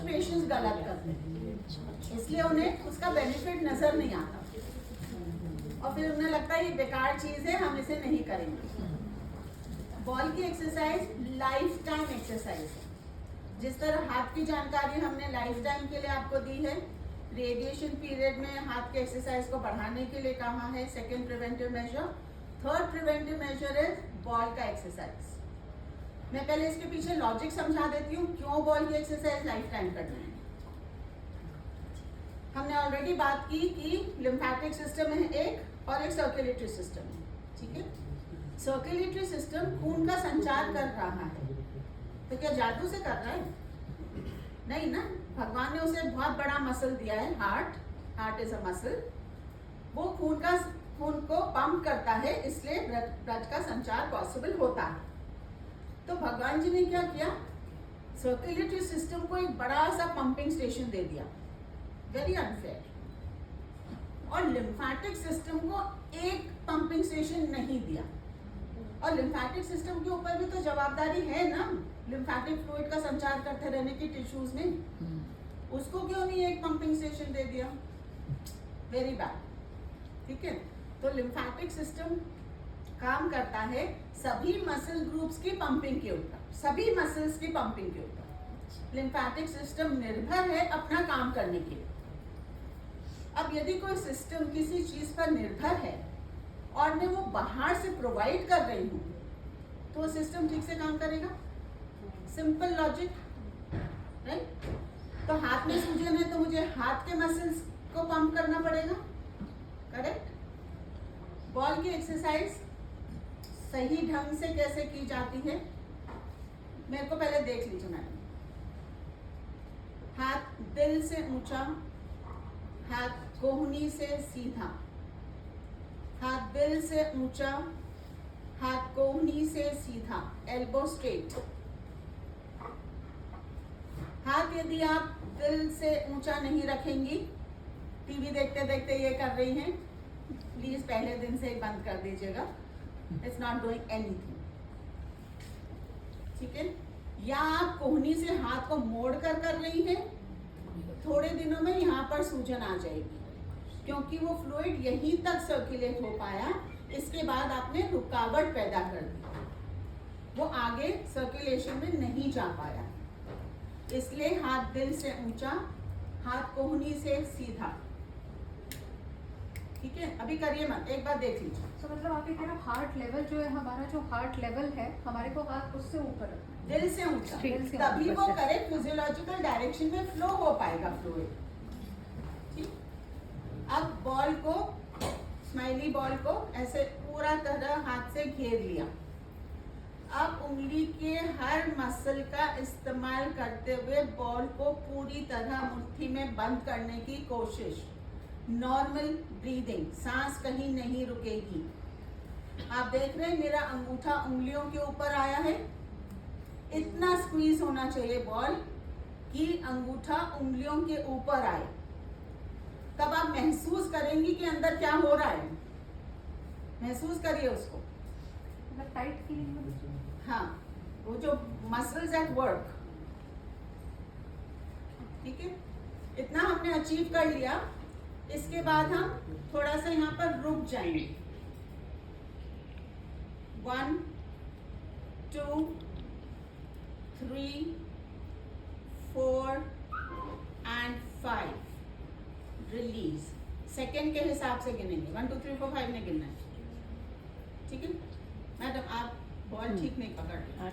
Patients गलत करते हैं, इसलिए उन्हें उसका बेनिफिट नजर नहीं आता और फिर उन्हें लगता है ये बेकार चीज है, हम इसे नहीं करेंगे। बॉल की एक्सरसाइज लाइफ टाइम एक्सरसाइज है। जिस तरह हाथ की जानकारी हमने लाइफ टाइम के लिए आपको दी है, रेडिएशन पीरियड में हाथ के एक्सरसाइज को बढ़ाने के लिए कहा है second preventive measure. Third preventive measure is ball का एक्सरसाइज। मैं पहले इसके पीछे लॉजिक समझा देती हूँ क्यों बॉल की एक्सरसाइज लाइफ टाइम करना है। हमने ऑलरेडी बात की कि लिम्फेटिक सिस्टम है एक और एक सर्कुलेटरी सिस्टम है, ठीक है। सर्कुलेटरी सिस्टम खून का संचार कर रहा है, तो क्या जादू से कर रहा है? नहीं ना, भगवान ने उसे बहुत बड़ा मसल दिया है, हार्ट इज अ मसल। वो खून को पंप करता है, इसलिए ब्लड का संचार पॉसिबल होता है। तो भगवान जी ने क्या किया, सर्कुलेटरी सिस्टम को एक बड़ा सा पंपिंग स्टेशन दे दिया, वेरी अनफेयर। और लिम्फेटिक सिस्टम को एक पंपिंग स्टेशन नहीं दिया। और लिम्फेटिक सिस्टम के ऊपर भी तो जवाबदारी है ना, लिम्फेटिक फ्लूइड का संचार करते रहने की टिश्यूज में। उसको क्यों नहीं एक पंपिंग स्टेशन दे दिया? वेरी बैड, ठीक है। तो लिम्फेटिक सिस्टम काम करता है सभी मसल ग्रुप्स की पंपिंग के ऊपर, सभी मसल्स की पंपिंग के ऊपर। लिम्फेटिक सिस्टम निर्भर है अपना काम करने के लिए। अब यदि कोई सिस्टम किसी चीज पर निर्भर है और मैं वो बाहर से प्रोवाइड कर रही हूँ, तो वो सिस्टम ठीक से काम करेगा। Simple logic, right. तो हाथ में सूजन है तो मुझे हाथ के मसल्स को पंप करना पड़ेगा, करेक्ट। बॉल की एक्सरसाइज सही ढंग से कैसे की जाती है, मेरे को पहले देख लीजिए मैडम। हाथ दिल से ऊंचा, हाथ कोहनी से सीधा, हाथ दिल से ऊंचा, हाथ कोहनी से सीधा, एल्बो स्ट्रेट। हाथ यदि आप दिल से ऊंचा नहीं रखेंगी, टीवी देखते देखते ये कर रही हैं, प्लीज पहले दिन से ही बंद कर दीजिएगा। इट्स नॉट डूइंग एनीथिंग, ठीक है। या आप कोहनी से हाथ को मोड़ कर रही हैं, थोड़े दिनों में यहाँ पर सूजन आ जाएगी, क्योंकि वो फ्लूइड यहीं तक सर्कुलेट हो पाया, इसके बाद आपने रुकावट पैदा कर दी, वो आगे सर्कुलेशन में नहीं जा पाया। इसलिए हाथ दिल से ऊंचा, हाथ कोहनी से सीधा, ठीक है। अभी करिए मत, एक बार देख लीजिए। तो मतलब आप ये कह रहे हो हार्ट लेवल जो है हमारा, जो हार्ट लेवल है हमारे को हाथ उससे ऊपर रखना है, दिल से ऊंचा, तभी वो करेक्ट फिजियोलॉजिकल डायरेक्शन में फ्लो हो पाएगा फ्लूइड, ठीक। अब बॉल को, स्माइली बॉल को ऐसे पूरा तरह हाथ से घेर लिया। अब उंगली के हर मसल का इस्तेमाल करते हुए बॉल को पूरी तरह मुट्ठी में बंद करने की कोशिश। नॉर्मल ब्रीदिंग, सांस कहीं नहीं रुकेगी। आप देख रहे हैं मेरा अंगूठा उंगलियों के ऊपर आया है, इतना स्क्वीज होना चाहिए बॉल कि अंगूठा उंगलियों के ऊपर आए। तब आप महसूस करेंगी कि अंदर क्या हो रहा है, महसूस करिए उसको, मतलब टाइट फीलिंग। हाँ, वो जो मसल्स एट वर्क, ठीक है। इतना हमने अचीव कर लिया। इसके बाद हम थोड़ा सा यहाँ पर रुक जाएंगे। 1 2 3 4 and 5 रिलीज। सेकेंड के हिसाब से गिनेंगे, 1 2 3 4 5 में गिनना है, ठीक है। मैडम आप बॉल ठीक नहीं पकड़ रहे,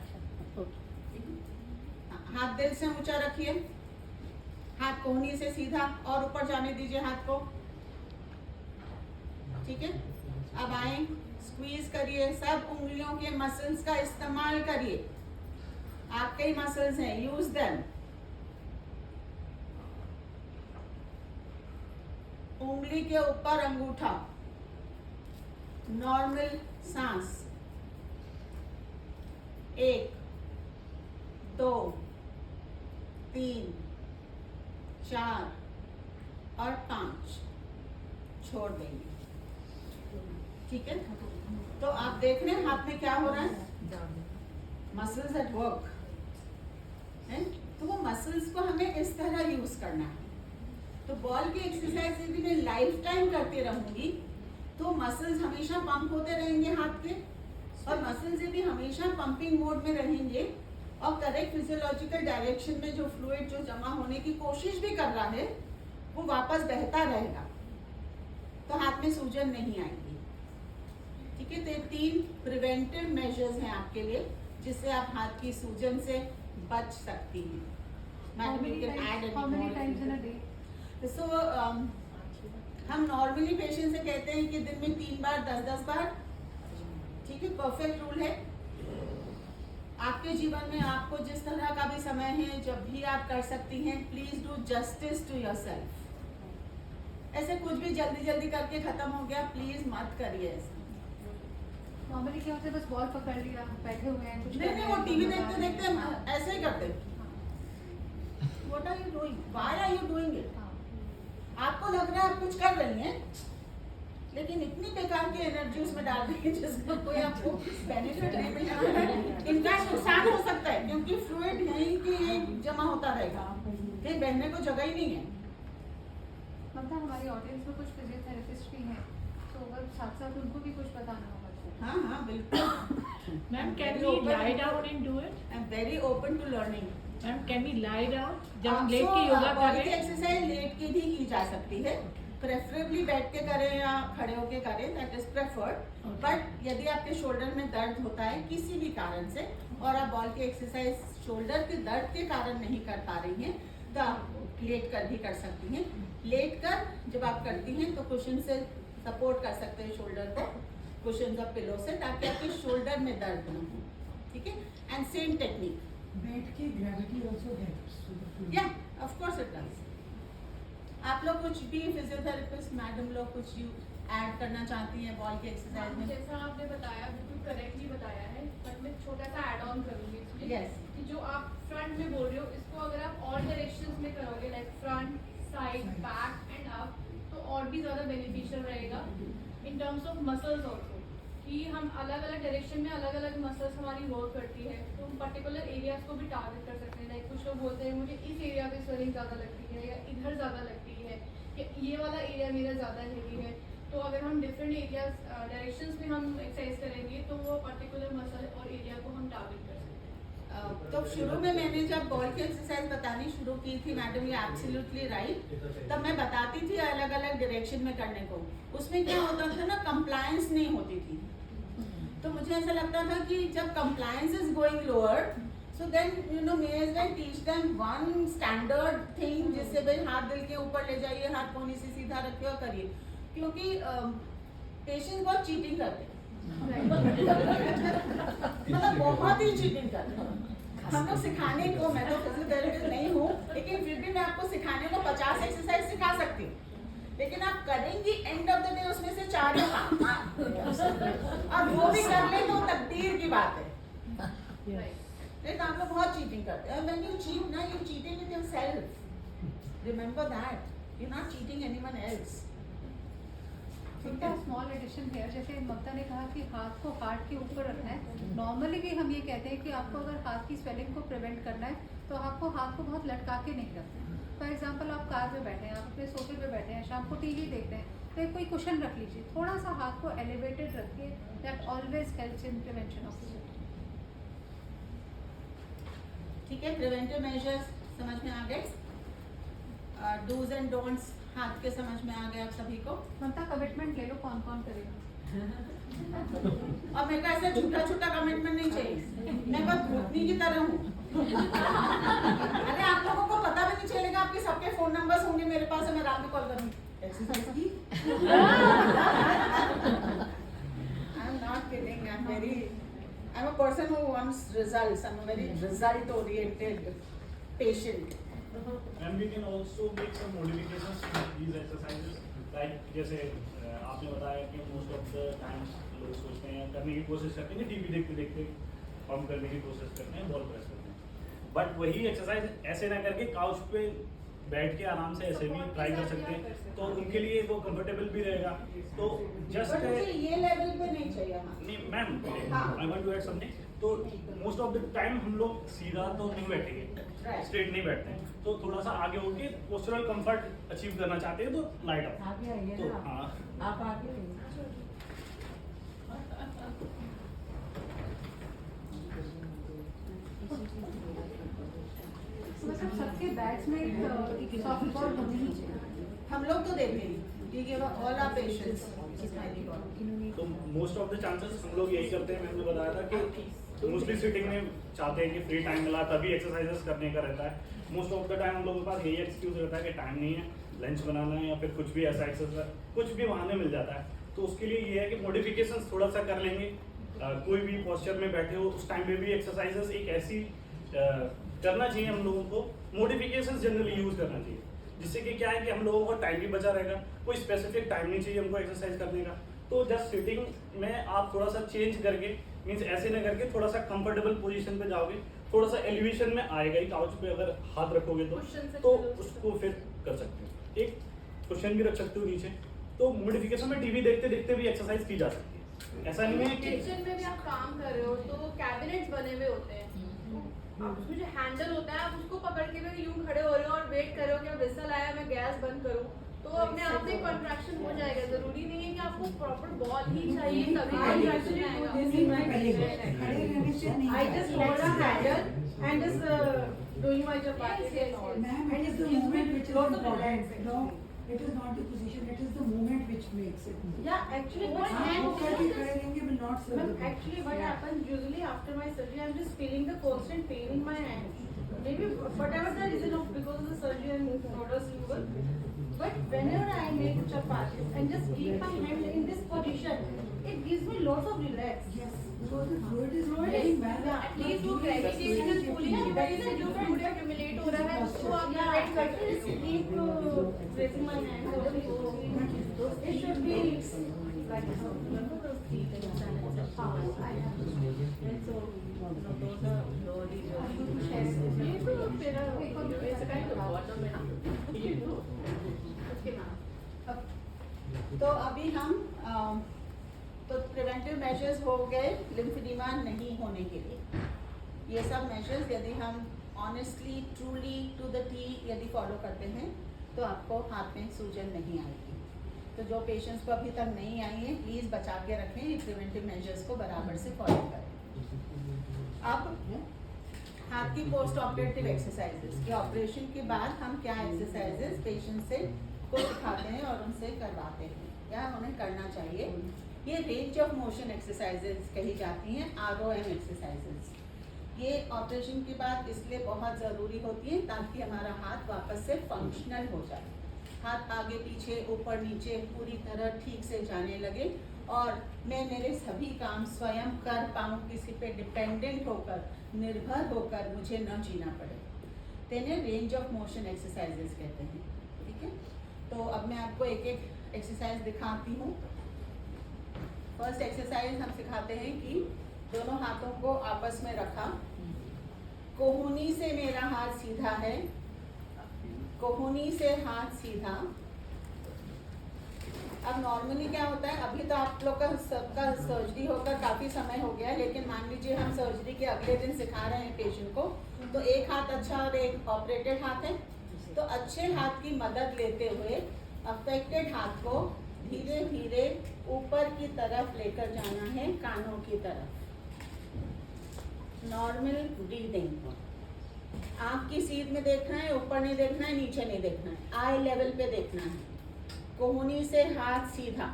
हाथ दिल से ऊंचा रखिए, हाथ कोहनी से सीधा और ऊपर जाने दीजिए हाथ को, ठीक है। अब आए, स्क्वीज करिए, सब उंगलियों के मसल्स का इस्तेमाल करिए, आपके ही मसल्स हैं, यूज देम। उंगली के ऊपर अंगूठा, नॉर्मल सांस, 1 2 3 4 और 5 छोड़ देंगे, ठीक है। तो आप देख रहे हैं हाथ में क्या हो रहा है, मसल्स एट वर्क है। तो वो मसल्स को हमें इस तरह यूज करना है। तो बॉल की एक्सरसाइज यदि मैं लाइफ टाइम करते रहूंगी तो मसल्स हमेशा पंप होते रहेंगे हाथ के, और मसल्स यदि हमेशा पंपिंग मोड में रहेंगे और करेक्ट फिजियोलॉजिकल डायरेक्शन में जो फ्लूइड जो जमा होने की कोशिश भी कर रहा है वो वापस बहता रहेगा, तो हाथ में सूजन नहीं आएगी। ठीक है, तो ये 3 प्रिवेंटिव मेजर्स हैं आपके लिए जिससे आप हाथ की सूजन से बच सकती हैं। Madam you can add How many times in a day? सो हम नॉर्मली पेशेंट से कहते हैं कि दिन में 3 बार 10-10 बार। ठीक है, परफेक्ट रूल है। आपके जीवन में आपको जिस तरह का भी समय है जब भी आप कर सकती हैं, please do justice to yourself. ऐसे कुछ भी जल्दी जल्दी करके खत्म हो गया, प्लीज मत करिए ऐसा। नॉर्मली क्या होता है, बस बॉल पकड़ लिया, बैठे हुए हैं, कुछ नहीं, वो टीवी देखते देखते ऐसे ही करते। What are you doing, why are you doing it? आपको लग रहा है आप कुछ कर रही हैं, लेकिन इतनी बेकार की एनर्जी उसमें डाल रही है जिसका कोई आपको बेनिफिट नहीं मिल रहा है। इनफैक्ट नुकसान हो सकता है क्योंकि फ्लूइड यहीं की यहीं जमा होता रहेगा, कहीं बहने को जगह ही नहीं है। मतलब हमारी ऑडियंस में कुछ फिजियोथेरेपिस्ट भी हैं, तो अगर साथ साथ उनको भी कुछ बताना होगा। हाँ हाँ बिल्कुल। Ma'am, can we lie down and do it? I am very open to learning. Ma'am, can we lie down? जब हम लेट के योगा कर रहे हैं, एक्सरसाइज लेट के भी की जा सकती है, प्रेफरेबली बैठ के करें या खड़े होके करें, दैट इज प्रेफर्ड। बट यदि आपके शोल्डर में दर्द होता है किसी भी कारण से और आप बॉल की एक्सरसाइज शोल्डर के दर्द के कारण नहीं कर पा रही हैं, तो आप लेट कर भी कर सकती हैं। लेट कर जब आप करती हैं तो कुशन से सपोर्ट कर सकते हैं शोल्डर को, कुशन या पिलो से, ताकि आपके शोल्डर में दर्द न हो। ठीक है, एंड सेम टेक्निक। Weight की gravity also helps to the fluid. या ऑफ कोर्स इट डज। आप लोग कुछ भी फिजियोथेरेपिस्ट मैडम लोग कुछ ऐड करना चाहती हैं बॉल की एक्सरसाइज में? जैसा आपने बताया बिल्कुल करेक्टली बताया है, बट मैं छोटा सा ऐड ऑन करूंगी इसमें। Yes. कि जो आप फ्रंट में बोल रहे हो इसको अगर आप ऑल डायरेक्शंस में करोगे, like front, side, back and up, तो और भी ज़्यादा बेनिफिशियल रहेगा in terms of muscles also, कि हम अलग अलग डायरेक्शन में अलग अलग मसल्स हमारी वर्क करती है, तो हम पर्टिकुलर एरियाज को भी टारगेट कर सकते हैं। लाइक कुछ लोग बोलते हैं मुझे इस एरिया पे स्वेलिंग ज़्यादा लगती है या इधर ज़्यादा लगती है या ये वाला एरिया मेरा ज़्यादा हेवी है, तो अगर हम डिफरेंट एरियाज डायरेक्शंस में हम एक्सरसाइज करेंगे तो वो पर्टिकुलर मसल और एरिया को हम टारगेट कर सकते हैं। तो शुरू में मैंने जब बॉल की एक्सरसाइज बतानी शुरू की थी मैडम, ये एब्सोल्युटली राइट, तब मैं बताती थी अलग अलग डायरेक्शन में करने को। उसमें क्या होता था ना, कंप्लायंस नहीं होती थी, तो मुझे ऐसा लगता था कि जब compliance is going lower, so then you know may as well teach them one standard thing, जिससे भाई हाथ दिल के ऊपर ले जाइए, हाथ कोहनी से सीधा रखिए और करिए, क्योंकि पेशेंट बहुत चीटिंग करते हैं। मतलब बहुत ही चीटिंग करते हैं। हम लोग सिखाने को, मैं तो फिजियोथेरेपिस्ट नहीं हूँ, लेकिन फिर भी मैं आपको सिखाने को 50 एक्सरसाइज सिखा सकती हूँ, लेकिन आप करेंगे एंड ऑफ द डे उसमें से 4 या 5 और वो भी कर ले तो तकदीर की बात है। लेकिन आप लोग बहुत चीटिंग करते हैं। व्हेन यू चीट ना, you cheating with yourself, remember that, you not cheating anyone else. उनका स्मॉल एडिशन है, जैसे ममता ने कहा कि हाथ को हार्ट के ऊपर रखना है। नॉर्मली भी हम ये कहते हैं कि आपको अगर हाथ की स्वेलिंग को प्रिवेंट करना है तो आपको हाथ को बहुत लटका के नहीं रखना है। फॉर एग्जाम्पल आप कार में बैठे हैं, आप अपने सोफे पे बैठे हैं, शाम को टीवी देख रहे हैं, तो कोई कुशन रख लीजिए, थोड़ा सा हाथ को एलिवेटेड रखिए, that always helps in prevention of fluid. ठीक है, प्रिवेंटिव मेजर्स समझ में आ गए, डूज एंड डोंट्स हाथ के समझ में आ गए आप सभी को। ममता कमिटमेंट ले लो, कौन कौन करेगा। और मेरे को ऐसा छोटा छोटा कमिटमेंट नहीं चाहिए, मैं बस भूतनी की तरह हूँ। अरे आप लोगों को पता भी नहीं चलेगा, आपके सबके फोन नंबर्स होंगे मेरे पास, मैं रात में कॉल करूँगी। एक्सरसाइज की? I am not kidding, I am a person who wants results, I am a very result oriented patient. And we can also make some modifications to these exercises, like जैसे आपने बताया कि most of the times लोग सोचते हैं, करने की कोशिश करते हैं, टीवी देखते देखते पंप करने की कोशिश करते हैं, बॉल प्रेस करते हैं, बट वही एक्सरसाइज ऐसे ना करके काउच पे बैठ के आराम से ऐसे भी ट्राई कर सकते हैं, तो उनके लिए वो कंफर्टेबल भी रहेगा। तो जस्ट ये लेवल पे नहीं चाहिए हमें। नहीं ma'am, I want to add something. तो मोस्ट ऑफ द टाइम हम लोग सीधा तो नहीं बैठेंगे, Right. स्ट्रेट नहीं बैठते हैं, तो थोड़ा सा आगे उठ के पोस्चरल कंफर्ट अचीव करना चाहते हैं तो लाइट अप। आगे आइए तो ना हाँ, आप आगे आइए। मतलब सबके बैग्स में एक सॉफ्ट बॉल होनी ही चाहिए। हम लोग तो देते हैं, we give all our patients smiley ball. तो मोस्ट ऑफ द चांसेस हम लोग यही करते हैं, मैंने बताया था कि मोस्टली सिटिंग में चाहते हैं कि फ्री टाइम मिला तभी एक्सरसाइजेस करने का रहता है। मोस्ट ऑफ द टाइम हम लोगों के पास यही एक्सक्यूज रहता है कि टाइम नहीं है, लंच बनाना है या फिर कुछ भी ऐसा एक्सरसाइज, कुछ भी बहाने मिल जाता है। तो उसके लिए ये है कि मॉडिफिकेशंस थोड़ा सा कर लेंगे। कोई भी पोस्चर में बैठे हो उस टाइम पे भी एक्सरसाइजेस एक ऐसी करना चाहिए हम लोगों को, मॉडिफिकेशंस जनरली यूज करना चाहिए, जिससे कि क्या है कि हम लोगों को टाइम भी बचा रहेगा। कोई स्पेसिफिक टाइम नहीं चाहिए हमको एक्सरसाइज करने का। तो जस्ट सिटिंग में आप थोड़ा सा चेंज करके, मीन्स ऐसे ना करके थोड़ा सा कंफर्टेबल पोजीशन पे जाओगे, थोड़ा सा एलिवेशन में आएगा ही काउच पे अगर हाथ रखोगे Cushion से तो close उसको फिर कर सकते हो। एक क्वेश्चन भी रख सकते हो नीचे। तो मॉडिफिकेशन में टीवी देखते देखते भी एक्सरसाइज की जा सकती है। ऐसा नहीं है कि किचन में भी आप काम कर रहे हो तो कैबिनेट्स बने हुए होते हैं, तो आप उसमें जो हैंडल होता है आप उसको पकड़ के भी यूं खड़े हो रहे हो और वेट कर रहे हो कि अब विसल आया मैं गैस बंद करूं, तो अपने आप में कंट्रैक्शन हो जाएगा। जरूरी नहीं है कि आपको प्रॉपर बॉल ही चाहिए तभी कंट्रैक्शन आएगा। खड़े रहने से नहीं I just hold a handle and just doing my chapati and all. Ma'am, it is the movement which is important. No, it is not the position, it is the movement which makes it move. Yeah, actually, What but आप hand होकर के खड़े रहेंगे will not serve the ma'am, purpose. actually what happens usually after my surgery, I'm just feeling the constant pain in my hand. Maybe whatever the reason of because of the surgery and notice fever. But whenever I make chapatis and just keep my hand in this position, it gives me lots of relax. Yes, because the fluid is Fluid flowing is- well. yeah, at least वो gravitation and pulling की वजह से जो fluid accumulate हो रहा है उसको आप Yeah, prevent but करते just हैं। keep raising my hand. It should be like those 3 things and it's a power. I have and so those are slowly ये तो तेरा it's kind of bottom है ना। उसके बाद तो अभी हम तो प्रिवेंटिव मेजर्स हो गए लिम्फेडिमा नहीं होने के लिए। ये सब मेजर्स यदि हम honestly truly to the T यदि फॉलो करते हैं तो आपको हाथ में सूजन नहीं आएगी। तो जो पेशेंट्स को अभी तक नहीं आई है प्लीज़ बचा के रखें, ये प्रिवेंटिव मेजर्स को बराबर से फॉलो करें। अब हाथ की पोस्ट ऑपरेटिव एक्सरसाइजेस, ये ऑपरेशन के बाद हम क्या एक्सरसाइजेस पेशेंट से को सिखाते हैं और उनसे करवाते हैं, क्या उन्हें करना चाहिए। ये रेंज ऑफ मोशन एक्सरसाइजेस कही जाती हैं, ROM एक्सरसाइजेस। ये ऑपरेशन के बाद इसलिए बहुत ज़रूरी होती है ताकि हमारा हाथ वापस से फंक्शनल हो जाए, हाथ आगे पीछे ऊपर नीचे पूरी तरह ठीक से जाने लगे और मैं मेरे सभी काम स्वयं कर पाऊँ, किसी पे डिपेंडेंट होकर निर्भर होकर मुझे न जीना पड़े। तो इन्हें रेंज ऑफ मोशन एक्सरसाइजेस कहते हैं। ठीक है, तो अब मैं आपको एक एक एक्सरसाइज दिखाती हूँ। फर्स्ट एक्सरसाइज हम सिखाते हैं कि दोनों हाथों को आपस में रखा, कोहनी से मेरा हाथ सीधा है, कोहनी से हाथ सीधा। अब नॉर्मली क्या होता है, अभी तो आप लोग का सबका सर्जरी होकर काफ़ी समय हो गया है, लेकिन मान लीजिए हम सर्जरी के अगले दिन सिखा रहे हैं पेशेंट को, तो एक हाथ अच्छा और एक ऑपरेटेड हाथ है। तो अच्छे हाथ की मदद लेते हुए अफेक्टेड हाथ को धीरे धीरे ऊपर की तरफ लेकर जाना है, कानों की तरफ। नॉर्मल ब्रीदिंग, आँख की सीध में देखना है, ऊपर नहीं देखना है, नीचे नहीं देखना है, आई लेवल पे देखना है। कोहनी से हाथ सीधा,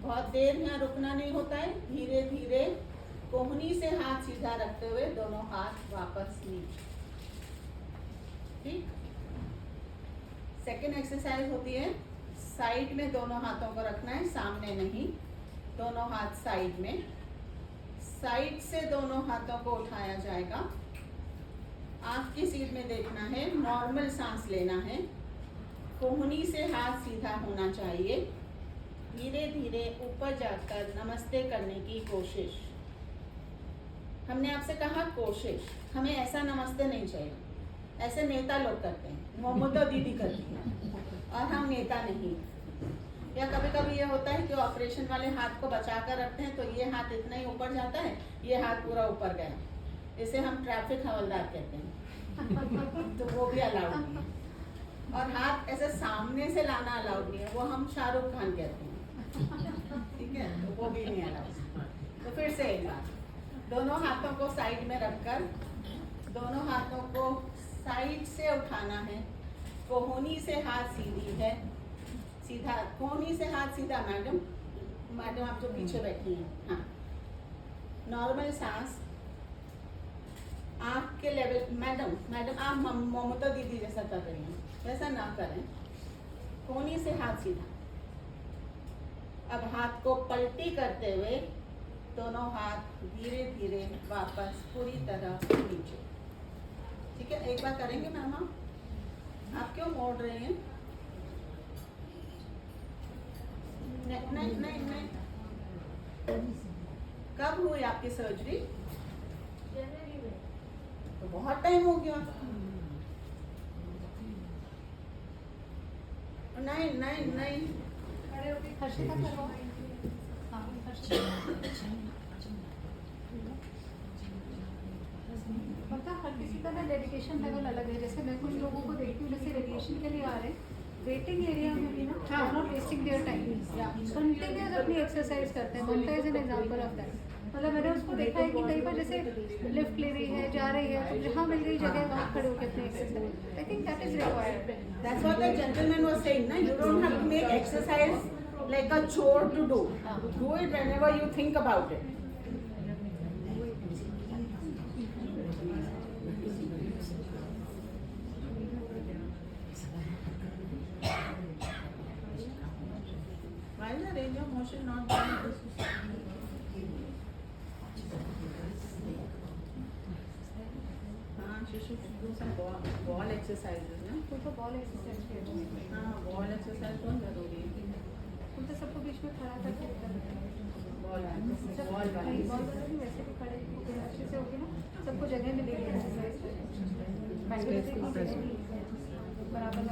बहुत देर यहाँ रुकना नहीं होता है, धीरे धीरे कोहनी से हाथ सीधा रखते हुए दोनों हाथ वापस नीचे। ठीक। सेकेंड एक्सरसाइज होती है, साइड में दोनों हाथों को रखना है, सामने नहीं, दोनों हाथ साइड में। साइड से दोनों हाथों को उठाया जाएगा, आँख की सीध में देखना है, नॉर्मल सांस लेना है, कोहनी से हाथ सीधा होना चाहिए। धीरे धीरे ऊपर जाकर नमस्ते करने की कोशिश। हमने आपसे कहा कोशिश, हमें ऐसा नमस्ते नहीं चाहिए, ऐसे नेता लोग करते हैं, मोमोतो दीदी करती हैं और हम नेता नहीं। या कभी कभी ये होता है कि ऑपरेशन वाले हाथ को बचा कर रखते हैं, तो ये हाथ इतना ही ऊपर जाता है, ये हाथ पूरा ऊपर गया, इसे हम ट्रैफिक हवलदार कहते हैं। तो वो भी अलाउड नहीं है। और हाथ ऐसे सामने से लाना अलाउड नहीं है, वो हम शाहरुख खान कहते हैं, ठीक है, तो वो भी नहीं अलाउड। तो फिर से एक बार, दोनों हाथों को साइड में रखकर दोनों हाथों को साइड से उठाना है। कोहनी से हाथ सीधी है, सीधा कोहनी से हाथ सीधा। मैडम मैडम आप जो पीछे बैठी हैं, हाँ, नॉर्मल सांस, आँख के लेवल। मैडम मैडम आप ममता दीदी जैसा कर रही हैं, वैसा ना करें, कोहनी से हाथ सीधा। अब हाथ को पलटी करते हुए दोनों हाथ धीरे धीरे वापस पूरी तरह नीचे। ठीक है, एक बार करेंगे मैम। आप क्यों मोड़ रही हैं? नहीं नहीं नहीं, कब हुई आपकी सर्जरी? तो बहुत टाइम हो गया। नहीं नहीं नहीं, हर्षिता करवाओ। हाँ, मतलब हर किसी का ना डेडिकेशन लेवल अलग है। जैसे मैं कुछ लोगों को देखती हूँ, जैसे रेडिएशन के लिए आ रहे हैं, वेटिंग एरिया में भी ना not wasting their time, continuous अपनी एक्सरसाइज करते हैं। Mamta is an example of that. मतलब मैंने उसको देखा है कि कई बार जैसे लिफ्ट ले रही है, जा रही है, तो जहाँ मिल गई जगह वहाँ खड़े होकर अपनी exercise, I think that is required. that's what the gentleman was saying, na? You don't have to make exercise like a chore to do. Do it whenever you think about it. Why is the range of motion not done? She should do some ball exercises, na? तो ball exercise किया, हाँ, ball exercise बहुत जरूरी है। तुम तो सबको बीच में खड़ा करके बॉल बॉल वाली वैसे भी खड़े होके अच्छे से होगी ना, सबको जगह मिलेगी एक्सरसाइज बराबर।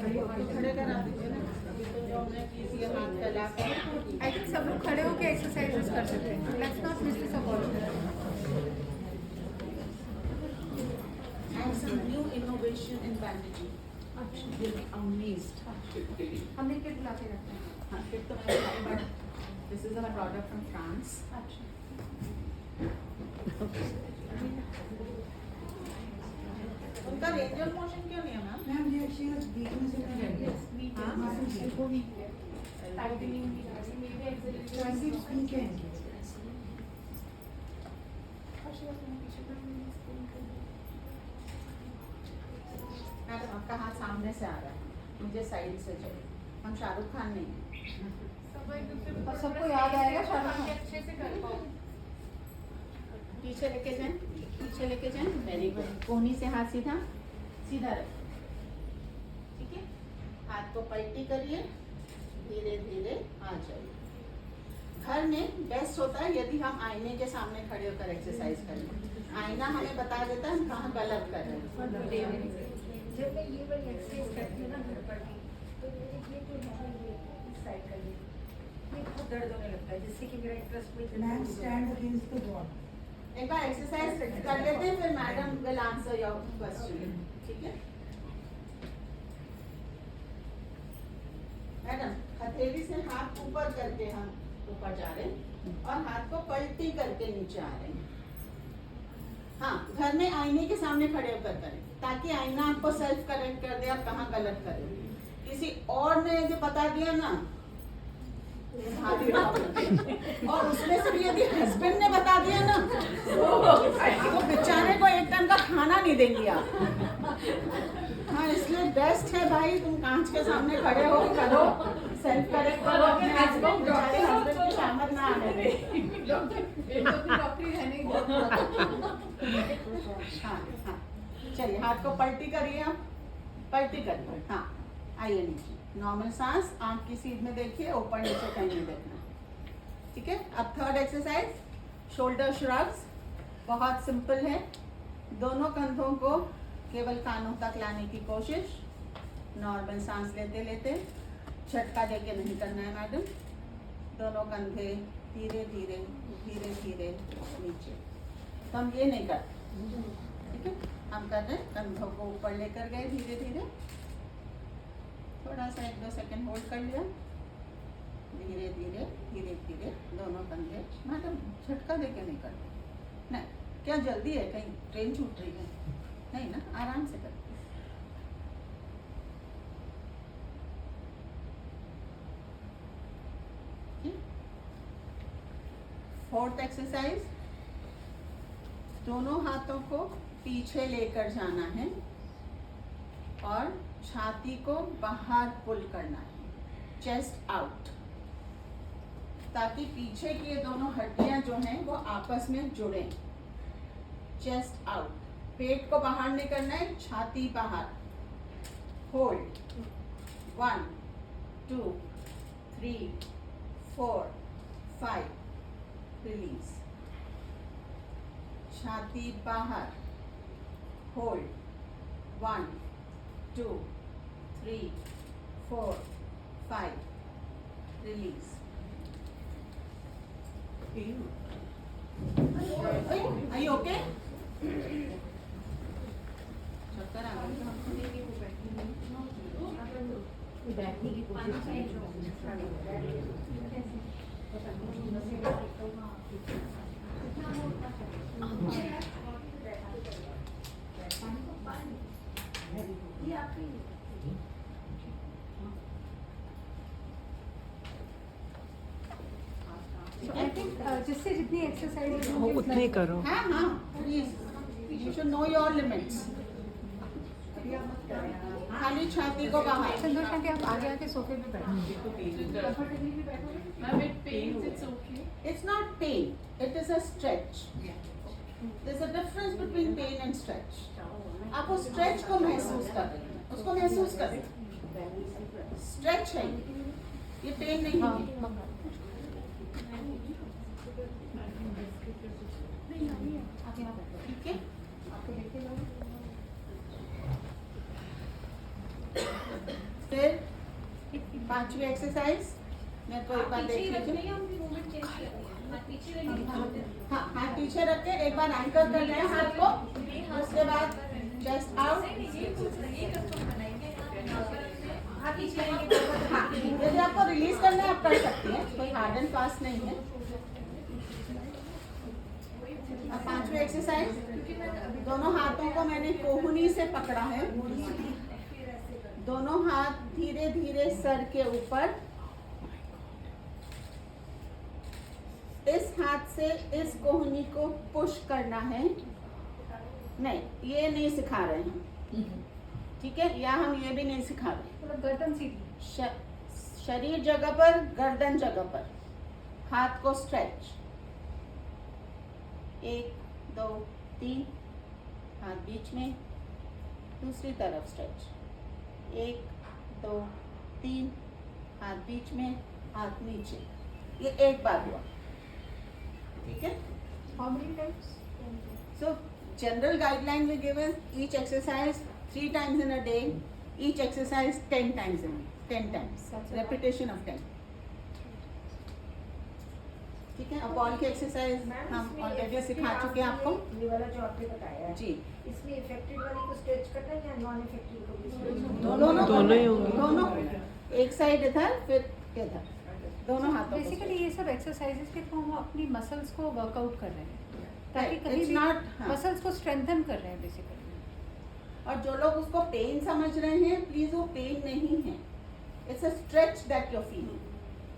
खड़े करा दीजिए ना, अभी तो जो हमने की थी हाथ फैला के। आई थिंक सब लोग खड़े होकर एक्सरसाइजेस कर सकते हैं। Let's not miss this opportunity. And some new innovation in bandaging. You'll be amazed. हम मिलकर बुला के रखते हैं। हाँ, फिर तो मैं but this is a product from France. अच्छा, उनका range of motion क्यों नहीं है ma'am? Ma'am, yeah, she has weakness in her legs. हाँ? Muscles weak. tightening maybe Twenty weekend. Madam आपका हाथ सामने से आ रहा है, मुझे साइड से चाहिए। हम शाहरुख खान नहीं हैं। सब एक दूसरे को और सबको याद आएगा शाहरुख खान। अच्छे से कर पाओ। पीछे लेके जाएं, पीछे लेके जाएं। Very good. कोहनी से हाथ सीधा सीधा रखें, ठीक है। हाथ को पलटी करिए, धीरे धीरे आ जाइए। घर में बेस्ट होता है यदि हम आईने के सामने खड़े होकर एक्सरसाइज करें। आईना हमें बता देता है हम कहाँ गलत कर रहे हैं। जब मैं ये वाली एक्सरसाइज करती हूँ ना घर पर भी, तो मेरे ये जो है ये इस साइड का ये बहुत दर्द होने लगता है, जिससे कि मेरा इंटरेस्ट में Ma'am, stand against the wall. एक बार एक्सरसाइज कर लेते हैं, फिर madam will answer your question, ठीक है। मैडम हथेली से हाथ ऊपर करके हम ऊपर जा रहे हैं और हाथ को पलटी करके नीचे आ रहे हैं। हाँ, घर में आईने के सामने खड़े होकर करें ताकि आईना आपको सेल्फ करेक्ट कर दे आप कहाँ गलत करें। किसी और ने यदि बता दिया ना और उसमें से भी यदि हस्बैंड ने बता दिया ना तो बेचारे को एक टाइम का खाना नहीं देंगी आप। हाँ, इसलिए बेस्ट है भाई तुम कांच के सामने खड़े हो करो, सेल्फ करेक्ट करो अपने हस्बैंड की शामत ना आने दे। डॉक्टरी रहने की हाँ हाँ, चलिए हाथ को पलटी करिए, आप पलटी करिए। हाँ, आइए नीचे, नॉर्मल सांस, आंख की सीध में देखिए, ऊपर नीचे कहीं नहीं देखना, ठीक है। अब थर्ड एक्सरसाइज, शोल्डर श्रग्स। बहुत सिंपल है, दोनों कंधों को केवल कानों तक लाने की कोशिश। नॉर्मल सांस लेते लेते झटका देके नहीं करना है मैडम। दोनों कंधे धीरे धीरे धीरे धीरे नीचे, तो हम ये नहीं करते, ठीक है। हम कर रहे हैं कंधों को ऊपर लेकर गए धीरे धीरे, थोड़ा सा 1-2 सेकंड होल्ड कर लिया, धीरे धीरे धीरे धीरे दोनों कंधे। मैडम झटका देके नहीं करते, नहीं, क्या जल्दी है, कहीं ट्रेन छूट रही है? नहीं ना, आराम से करते। फोर्थ एक्सरसाइज, दोनों हाथों को पीछे लेकर जाना है और छाती को बाहर पुल करना है, चेस्ट आउट, ताकि पीछे की ये दोनों हड्डियां जो हैं वो आपस में जुड़े। चेस्ट आउट, पेट को बाहर नहीं करना है, छाती बाहर। होल्ड 1 2 3 4 5, रिलीज, छाती बाहर। Hold 1 2 3 4 5, release. Are you okay? चक्कर आ गई तो हमको नहीं वो बैठने की आई थिंक जिससे जितनी एक्सरसाइज उतने करो। हाँ हाँ, please you should know your limits. खाली छाती को बाहर। संतोष आंटी आप आगे आके सोफे पे बैठो, कंफर्टेबली भी बैठो। Ma'am, it pains, it's okay. It's not pain, it is a stretch. There's a difference between pain and stretch. आप उस स्ट्रेच को महसूस कर रहे हैं, उसको महसूस कर रहे हैं। स्ट्रेच है ये पेन नहीं है। ठीक है, फिर 5वीं एक्सरसाइज मेरे को एक बार देख लीजिए। हाँ, हाथ पीछे रख के एक बार एंकर कर लें हाथ को, उसके बाद चेस्ट आउट। हाँ, यदि आपको रिलीज करना है आप कर सकती हैं, कोई हार्ड एंड फास्ट नहीं है। अब 5वीं एक्सरसाइज, दोनों हाथों को मैंने कोहनी से पकड़ा है, दोनों हाथ धीरे धीरे सर के ऊपर। इस हाथ से इस कोहनी को पुश करना है। नहीं, ये नहीं सिखा रहे हैं, ठीक है, या हम ये भी नहीं सिखा रहे। मतलब गर्दन सीधी, शरीर जगह पर, गर्दन जगह पर, हाथ को स्ट्रेच। 1 2 3, हाथ बीच में, दूसरी तरफ स्ट्रेच। 1 2 3, हाथ बीच में, हाथ नीचे। ये एक बार हुआ, ठीक है। How many times? So general guideline we give is each exercise 3 times in a day, each exercise 10 times in 10 times, repetition of 10. ठीक है, अब बॉल की एक्सरसाइज हम ऑलरेडी सिखा चुके हैं आपको। ये वाला जो आपने बताया है, जी, इसमें इफेक्टिव वाले को स्ट्रेच करना है या नॉन इफेक्टिव को भी स्ट्रेच करना है? दोनों ही होंगे। दोनों, एक साइड इधर फिर इधर, दोनों हाथों को बेसिकली ये सब एक्सरसाइजेस के थ्रू हम अपनी मसल्स को वर्कआउट कर रहे हैं, ताकि Right, कभी it's भी not, हाँ। मसल्स को स्ट्रेंथन कर रहे हैं बेसिकली। और जो लोग उसको पेन समझ रहे हैं, प्लीज वो पेन नहीं है, it's a stretch that you feel.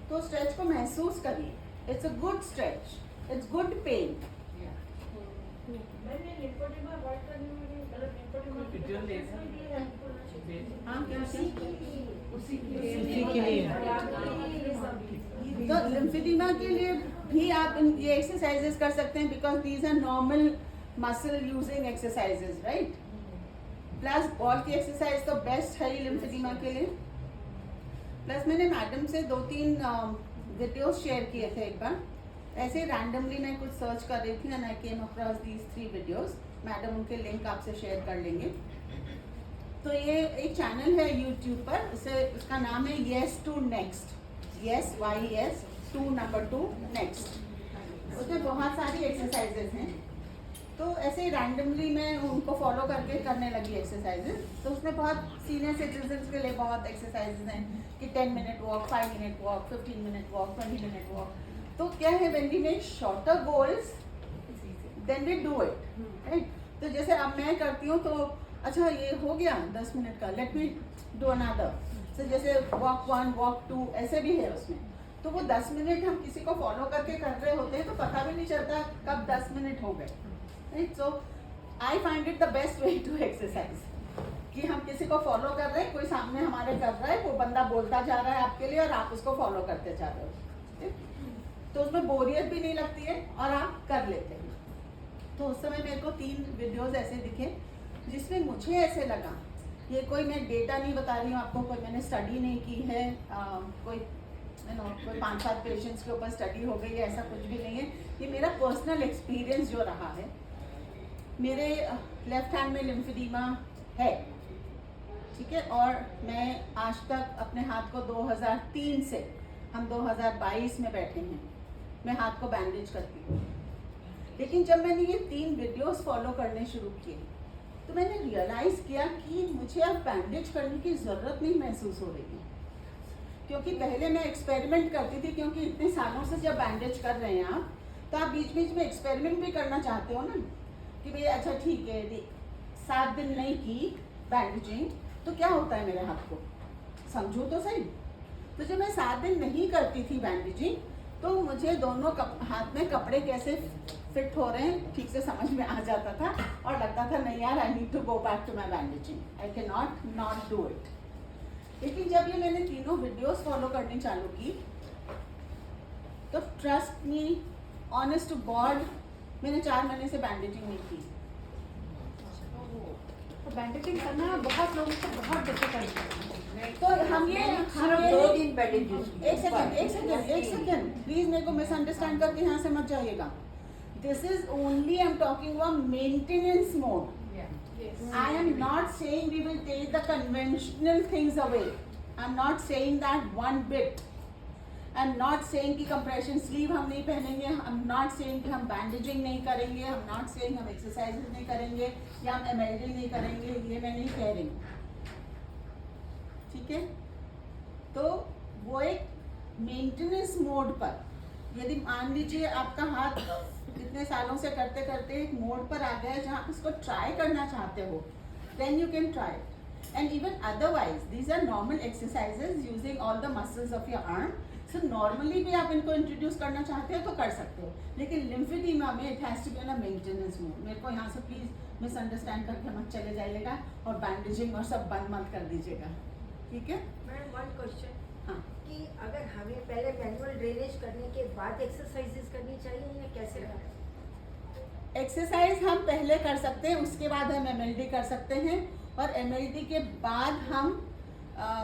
तो स्ट्रेच को महसूस करिए, it's a good stretch, it's good pain. हाँ, क्या उसी के लिए तो लिम्फेडिमा के लिए भी आप ये एक्सरसाइजेस कर सकते हैं, because these are normal muscle using exercises, right. Plus ball की एक्सरसाइज तो बेस्ट है ही लिम्फेडिमा के लिए। प्लस मैंने मैडम से 2-3 वीडियोस शेयर किए थे एक बार, ऐसे रैंडमली मैं कुछ सर्च कर रही थी and I came across these 3 videos. Madam उनके लिंक आपसे शेयर कर लेंगे। तो ये एक चैनल है यूट्यूब पर, उसे उसका नाम है yes to next, yes YES 2 next. उसमें बहुत सारी एक्सरसाइजेज हैं, तो ऐसे रैंडमली मैं उनको फॉलो करके करने लगी एक्सरसाइजेज। तो उसमें बहुत सीनियर सिटीजन्स के लिए बहुत एक्सरसाइजेज हैं कि 10 minute walk, 5 minute walk, 15 minute walk, 20 minute walk. तो क्या है, when we make shorter goals then we do it, right. तो जैसे अब मैं करती हूँ तो अच्छा ये हो गया 10 मिनट का, लेट मी डू अनदर। तो जैसे वॉक 1, वॉक 2 ऐसे भी है उसमें। तो वो 10 मिनट हम किसी को फॉलो करके कर रहे होते हैं तो पता भी नहीं चलता कब 10 मिनट हो गए, right. So I find it the best way to exercise कि हम किसी को फॉलो कर रहे हैं, कोई सामने हमारे कर रहा है, वो बंदा बोलता जा रहा है आपके लिए और आप उसको फॉलो करते जा रहे हो, तो उसमें बोरियत भी नहीं लगती है और आप कर लेते हैं। तो उस समय मेरे को 3 वीडियोस ऐसे दिखे जिसमें मुझे ऐसे लगा, ये कोई मैं डेटा नहीं बता रही हूँ आपको, कोई मैंने स्टडी नहीं की है, कोई 5-7 पेशेंट्स के ऊपर स्टडी हो गई है, ऐसा कुछ भी नहीं है। ये मेरा पर्सनल एक्सपीरियंस जो रहा है। मेरे लेफ्ट हैंड में लिम्फेडिमा है, ठीक है, और मैं आज तक अपने हाथ को 2003 से हम 2022 में बैठे हैं, मैं हाथ को बैंडेज करती हूँ। लेकिन जब मैंने ये 3 वीडियोस फॉलो करने शुरू किए तो मैंने रियलाइज़ किया कि मुझे अब बैंडेज करने की ज़रूरत नहीं महसूस हो रही है। क्योंकि पहले मैं एक्सपेरिमेंट करती थी, क्योंकि इतने सालों से जब बैंडेज कर रहे हैं आप, तो आप बीच बीच में एक्सपेरिमेंट भी करना चाहते हो ना, कि भाई अच्छा ठीक है 7 दिन नहीं की बैंडेजिंग तो क्या होता है मेरे हाथ को, समझो तो सही। तो जब मैं 7 दिन नहीं करती थी बैंडेजिंग तो मुझे दोनों हाथ में कपड़े कैसे फिट हो रहे हैं ठीक से समझ में आ जाता था और लगता था नहीं यार, I need to go back to my bandaging, I can not do it. लेकिन जब ये मैंने तीनों वीडियोस फॉलो करनी चालू की तो trust me, honest to god, मैंने 4 महीने से बैंडेजिंग नहीं की। तो बैंडेजिंग करना बहुत लोगों को बहुत डिफिकल्ट है। तो हम ये 2 दिन बैंडेज एक सेकंड प्लीज मेरे को मिसअंडरस्टैंड करके यहाँ से मत जाइएगा। This is only I am talking about maintenance mode. I am not saying we will take the conventional things away. I'm not saying that one bit. I'm not saying कि compression sleeve हम नहीं पहनेंगे. I'm not saying कि हम bandaging नहीं करेंगे. I'm not saying हम exercises नहीं करेंगे या हम MLD नहीं करेंगे. ये मैं नहीं कह रही हूँ, ठीक है। तो वो एक मेंटेनेंस मोड पर, यदि मान लीजिए आपका हाथ इतने सालों से करते करते एक मोड पर आ गया है जहाँ इसको ट्राई करना चाहते हो, then you can try it. And even otherwise, these are normal exercises using all the muscles of your arm. So normally भी आप इनको इंट्रोड्यूस करना चाहते हो तो कर सकते हो, लेकिन लिम्फेडिमा में it has to be on a maintenance mode. मेरे को यहाँ से प्लीज मिसअंडरस्टैंड करके मत चले जाइएगा और बैंडेजिंग और सब बंद मत कर दीजिएगा, ठीक है। मैडम 1 क्वेश्चन, हाँ, कि अगर हमें पहले मैनुअल ड्रेनेज करने के बाद एक्सरसाइजेस करनी चाहिए या कैसे करना है? एक्सरसाइज हम पहले कर सकते हैं, उसके बाद हम MLD कर सकते हैं और MLD के बाद हम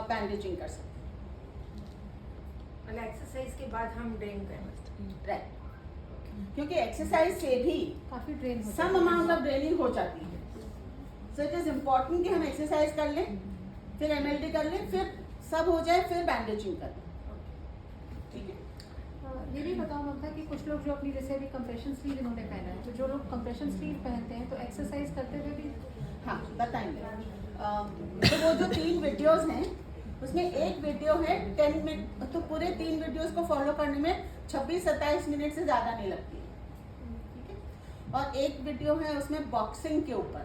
बैंडेजिंग कर सकते हैं। मतलब एक्सरसाइज के बाद हम ड्रेन करें, राइट, क्योंकि एक्सरसाइज से भी काफी ड्रेन हो सम अमाउंट ऑफ ड्रेनिंग हो जाती है। सो इट इज इम्पोर्टेंट कि हम एक्सरसाइज कर लें, फिर MLD कर लें, फिर सब हो जाए फिर बैंडेजिंग कर लें, ठीक है। ये भी बताओ ममता कि कुछ लोग जो अपनी जैसे अभी कंप्रेशन स्लीव इन्होंने पहना है, तो जो लोग कंप्रेशन स्लीव पहनते हैं तो एक्सरसाइज करते हुए भी, हाँ बताएंगे। तो वो जो 3 वीडियोस हैं उसमें एक वीडियो है 10 मिनट, तो पूरे 3 वीडियोस को फॉलो करने में 26-27 मिनट से ज़्यादा नहीं लगती है, ठीक है। और एक वीडियो है उसमें बॉक्सिंग के ऊपर,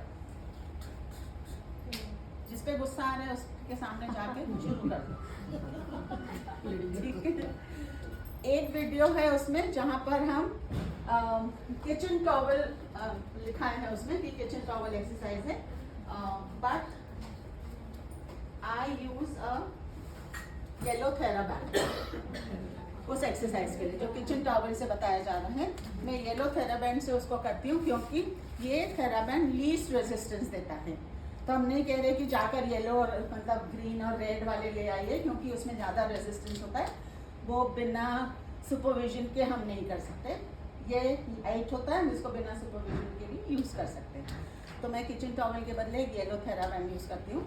जिस पे गुस्सा आ रहा है उसके सामने जाके शुरू कर दो, ठीक है। एक वीडियो है उसमें जहाँ पर हम किचन टॉवल लिखा है उसमें कि किचन टॉवल एक्सरसाइज है, but I use a yellow TheraBand उस एक्सरसाइज के लिए जो किचन टॉवल से बताया जा रहा है। मैं येलो थेराबैंड से उसको करती हूँ क्योंकि ये थेराबैंड लीस्ट रेजिस्टेंस देता है। तो हम नहीं कह रहे कि जाकर येलो और मतलब ग्रीन और रेड वाले ले आइए, क्योंकि उसमें ज़्यादा रेजिस्टेंस होता है, वो बिना सुपरविजन के हम नहीं कर सकते। ये लाइट होता है, हम इसको बिना सुपरविजन के भी यूज़ कर सकते हैं। तो मैं किचन टॉवल के बदले येलो थेराबैंड यूज़ करती हूँ।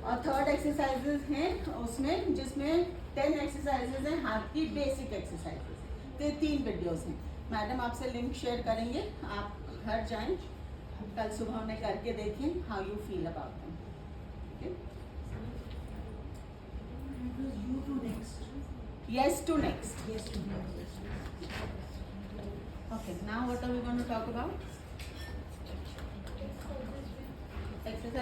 और थर्ड एक्सरसाइजेज हैं उसमें, जिसमें 10 एक्सरसाइजेज हैं हाथ की बेसिक एक्सरसाइजेज। तो 3 वीडियोस हैं। मैडम आपसे लिंक शेयर करेंगे, आप घर जाएं, कल सुबह उन्हें करके देखें, how you feel about them. It was you to next. Yes to next. Yes to next. Okay, now what are we going to talk about? Exercise.